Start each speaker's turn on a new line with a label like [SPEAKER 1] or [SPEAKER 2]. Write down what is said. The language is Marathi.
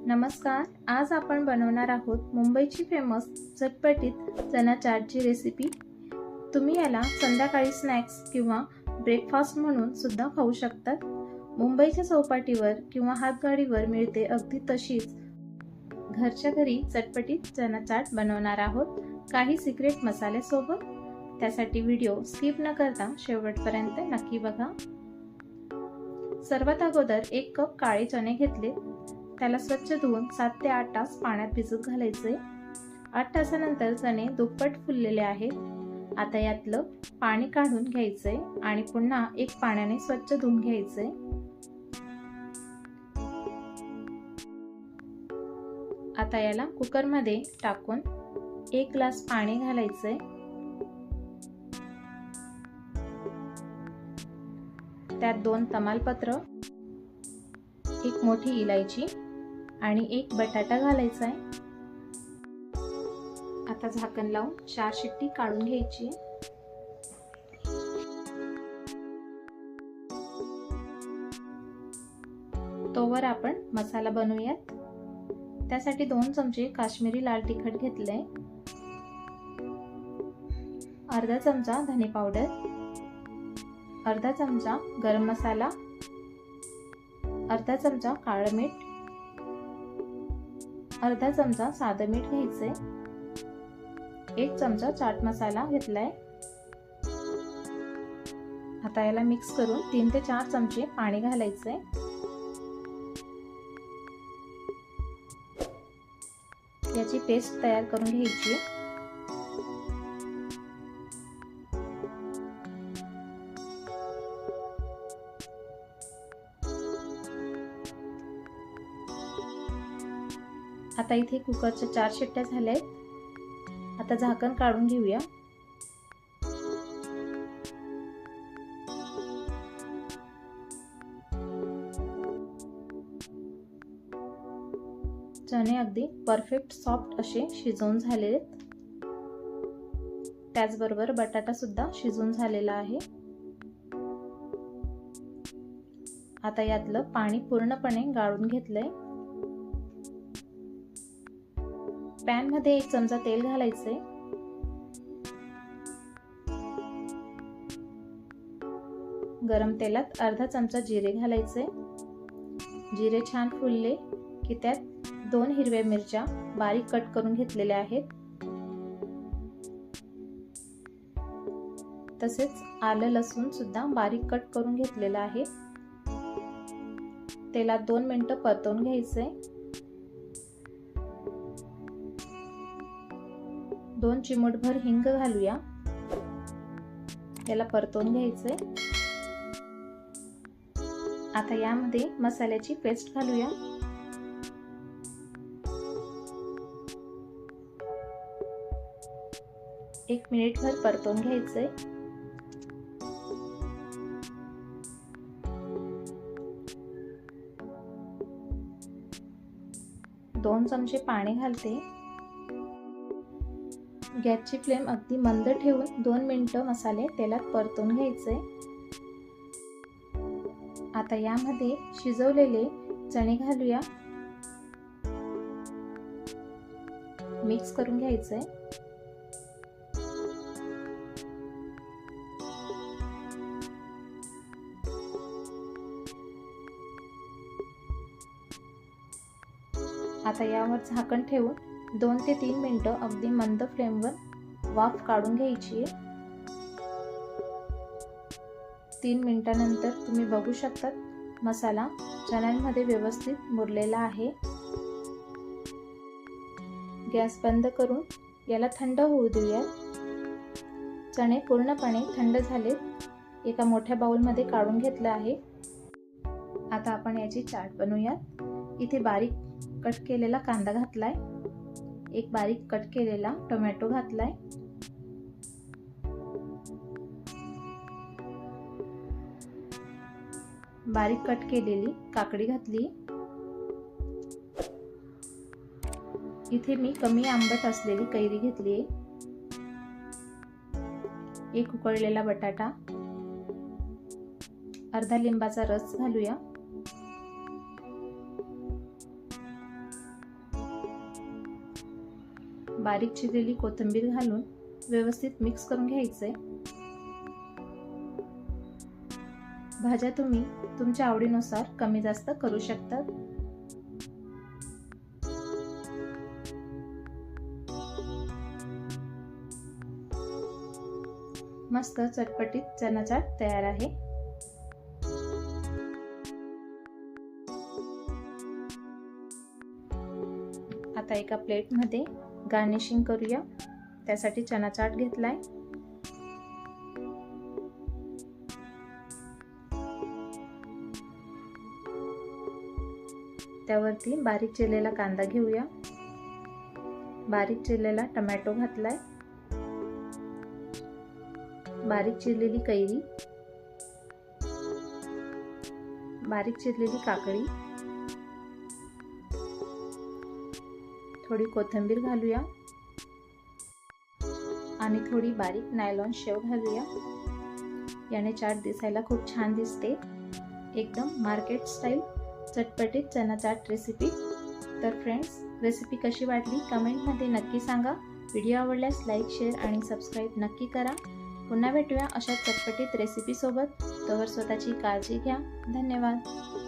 [SPEAKER 1] नमस्कार, आज आपण बनवणार आहोत मुंबईची फेमस झटपटीत चना चाटची रेसिपी। तुम्ही याला संध्याकाळी स्नॅक्स किंवा ब्रेकफास्ट म्हणून सुद्धा खाऊ शकतात। मुंबईच्या चौपाटीवर किंवा हातगाडीवर मिळते अगदी तशीच घरच्या घरी चटपटीत चना चाट बनवणार आहोत काही सिक्रेट मसाले सोबत। त्यासाठी व्हिडिओ स्किप न करता शेवटपर्यंत नक्की बघा। सर्वात अगोदर 1 कप काळे चणे घेतले, त्याला स्वच्छ धुवून 7 ते 8 तास पाण्यात भिजत घालायचे। 8 तासानंतर चणे दुप्पट फुललेले आहेत। आता यातलं पाणी काढून घ्यायचे आणि पुन्हा एक पाण्याने स्वच्छ धुवून घ्यायचे। आता याला कुकर मध्ये टाकून 1 ग्लास पाणी घालायचे। त्यात 2 तमालपत्र, 1 मोठी इलायची आणि 1 बटाटा घालायचा आहे। आता झाकण लावून 4 शिट्टी काढून घ्यायची। तोवर आपण मसाला बनवूयात। त्यासाठी 2 चमचे काश्मीरी लाल तिखट घेतले, अर्धा चमचा धने पावडर, अर्धा चमचा गरम मसाला, अर्धा चमचा काळं मीठ, अर्धा चमचा साधं मीठ घ्यायचे, 1 चमचा चाट मसाला घेतलाय। आता याला मिक्स करून 3 ते 4 चमचे पाणी घालायचे। याची पेस्ट तयार करून घ्यायची। आता इथे कुकरच्या 4 शिट्ट्या झाल्यात। आता झाकण काढून घेऊया। चणे अगदी परफेक्ट सॉफ्ट असे शिजवून झालेत। त्याचबरोबर बटाटा सुद्धा शिजून झालेला आहे। आता यातलं पाणी पूर्णपणे गाळून घेतलंय। पॅन मध्ये 1 चमचा तेल घालायचे। गरम तेलात अर्धा चमचा जिरे घालायचे। जिरे छान फुलले की त्यात 2 हिरव्या मिरच्या बारीक कट करून घेतलेल्या आहेत। तसेच आलं लसूण सुद्धा बारीक कट करून घेतलेलं आहे। तेलात 2 मिनिटं परतवून घ्यायचे। 2 चिमूटभर हिंग घालूया। याला परतवून घ्यायचे। आता यामध्ये मसाल्याची पेस्ट घालूया। एक मिनिटभर परतवून घ्यायचे। दोन चमचे पाणी घालते। गॅसची फ्लेम अगदी मंद ठेवून 2 मिनिटं मसाले तेलात परतवून घ्यायचे। आता यामध्ये शिजवलेले चणे घालूया। मिक्स करून घ्यायचे। आता यावर झाकण ठेवून 2 ते 3 मिनिटं अगदी मंद फ्लेमवर वाफ काढून घ्यायची। 3 मिनिटांनंतर तुम्ही बघू शकता मसाला चण्यांमध्ये व्यवस्थित मुरलेला आहे। गॅस बंद करून याला थंड होऊ देऊया। चणे पूर्णपणे थंड झालेत। एका मोठ्या बाउलमध्ये काढून घेतलं आहे। आता आपण याची चाट बनवूया। इथे बारीक कट केलेला कांदा घातलाय, 1 बारीक कट केलेला टोमॅटो घातलाय, बारीक कट केलेली काकडी घातली। इथे मी कमी आंबट असलेली कैरी घेतली, 1 उकळलेला बटाटा, अर्धा लिंबाचा रस घालूया। बारीक चिरलेली कोथिंबीर घालून व्यवस्थित मिक्स करून घ्यायचे। भाज्या तुम्ही तुमच्या आवडीनुसार कमी जास्त करू शकता। मस्त चटपटीत चना चाट तयार आहे। आता एका प्लेटमध्ये गार्निशिंग करूया। त्यासाठी चना चाट घेतलाय। त्यावरती बारीक चिरलेला कांदा घेऊया, बारीक चिरलेला टोमॅटो घातलाय, बारीक चिरलेली कैरी, बारीक चिरलेली काकडी, थोडी कोथिंबीर घालूया आणि थोडी बारीक नायलॉन शेव घालूया। याने चाट दिसायला खूप छान दिसते। एकदम मार्केट स्टाईल चटपटीत चना चाट रेसिपी। तर फ्रेंड्स, रेसिपी कशी वाटली कमेंटमध्ये नक्की सांगा। व्हिडिओ आवडल्यास लाईक, शेअर आणि सबस्क्राईब नक्की करा। पुन्हा भेटूया अशा चटपटीत रेसिपी सोबत। तोवर स्वतःची काळजी घ्या। धन्यवाद।